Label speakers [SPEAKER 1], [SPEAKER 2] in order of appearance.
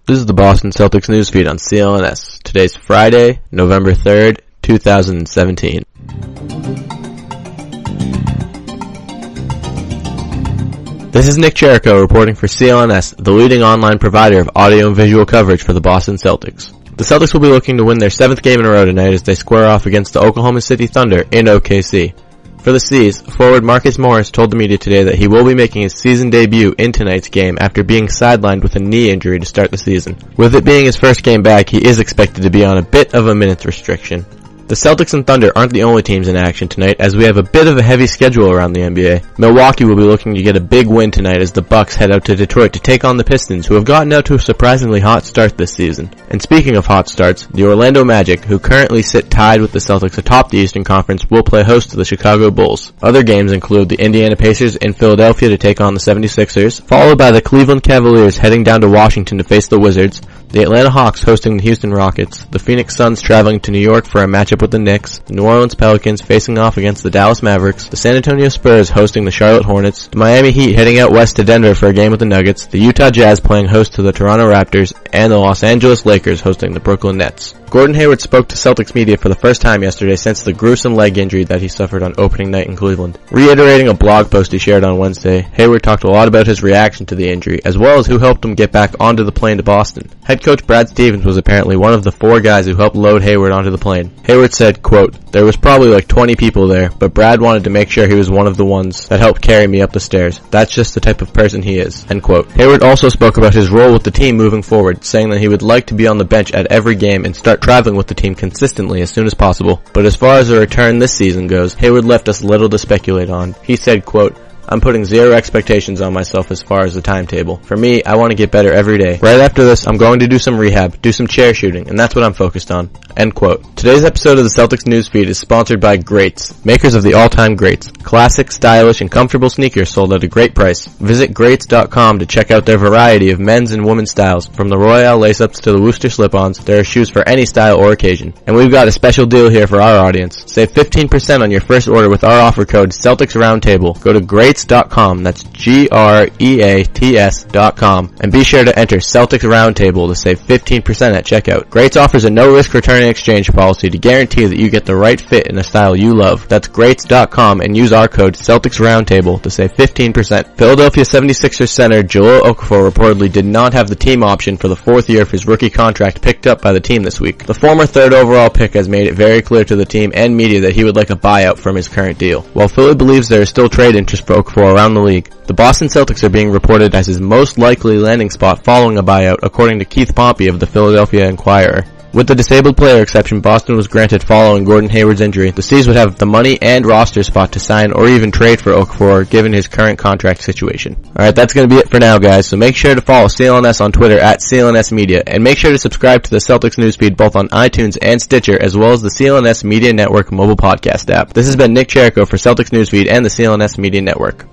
[SPEAKER 1] This is the Boston Celtics newsfeed on CLNS. Today's Friday, November 3rd, 2017. This is Nick Jericho reporting for CLNS, the leading online provider of audio and visual coverage for the Boston Celtics. The Celtics will be looking to win their 7th game in a row tonight as they square off against the Oklahoma City Thunder in OKC. For the C's, forward Marcus Morris told the media today that he will be making his season debut in tonight's game after being sidelined with a knee injury to start the season. With it being his first game back, he is expected to be on a bit of a minutes restriction. The Celtics and Thunder aren't the only teams in action tonight, as we have a bit of a heavy schedule around the NBA. Milwaukee will be looking to get a big win tonight as the Bucks head out to Detroit to take on the Pistons, who have gotten out to a surprisingly hot start this season. And speaking of hot starts, the Orlando Magic, who currently sit tied with the Celtics atop the Eastern Conference, will play host to the Chicago Bulls. Other games include the Indiana Pacers in Philadelphia to take on the 76ers, followed by the Cleveland Cavaliers heading down to Washington to face the Wizards, the Atlanta Hawks hosting the Houston Rockets, the Phoenix Suns traveling to New York for a matchup with the Knicks, the New Orleans Pelicans facing off against the Dallas Mavericks, the San Antonio Spurs hosting the Charlotte Hornets, the Miami Heat heading out west to Denver for a game with the Nuggets, the Utah Jazz playing host to the Toronto Raptors, and the Los Angeles Lakers hosting the Brooklyn Nets. Gordon Hayward spoke to Celtics media for the first time yesterday since the gruesome leg injury that he suffered on opening night in Cleveland. Reiterating a blog post he shared on Wednesday, Hayward talked a lot about his reaction to the injury, as well as who helped him get back onto the plane to Boston. Head coach Brad Stevens was apparently one of the 4 guys who helped load Hayward onto the plane. Hayward said, quote, "There was probably like 20 people there, but Brad wanted to make sure he was one of the ones that helped carry me up the stairs. That's just the type of person he is." End quote. Hayward also spoke about his role with the team moving forward, saying that he would like to be on the bench at every game and start traveling with the team consistently as soon as possible. But as far as a return this season goes, Hayward left us little to speculate on. He said, quote, "I'm putting zero expectations on myself as far as the timetable. For me, I want to get better every day. Right after this, I'm going to do some rehab, do some chair shooting, and that's what I'm focused on." End quote. Today's episode of the Celtics newsfeed is sponsored by Greats, makers of the all-time greats. Classic, stylish, and comfortable sneakers sold at a great price. Visit Greats.com to check out their variety of men's and women's styles. From the Royale lace-ups to the Worcester slip-ons, there are shoes for any style or occasion. And we've got a special deal here for our audience. Save 15% on your first order with our offer code Celtics Roundtable. Go to Greats.com, that's Greats.com, and be sure to enter Celtics Roundtable to save 15% at checkout. Greats offers a no-risk return and exchange policy to guarantee that you get the right fit in a style you love. That's Greats.com and use our code Celtics Roundtable to save 15%. Philadelphia 76ers center Jahlil Okafor reportedly did not have the team option for the 4th year of his rookie contract picked up by the team this week. The former 3rd overall pick has made it very clear to the team and media that he would like a buyout from his current deal. While Philly believes there is still trade interest for Okafor around the league, the Boston Celtics are being reported as his most likely landing spot following a buyout, according to Keith Pompey of the Philadelphia Inquirer. With the disabled player exception Boston was granted following Gordon Hayward's injury, the C's would have the money and roster spot to sign or even trade for Okafor given his current contract situation. Alright, that's going to be it for now, guys, so make sure to follow CLNS on Twitter at CLNS Media, and make sure to subscribe to the Celtics newsfeed both on iTunes and Stitcher, as well as the CLNS Media Network mobile podcast app. This has been Nick Jericho for Celtics newsfeed and the CLNS Media Network.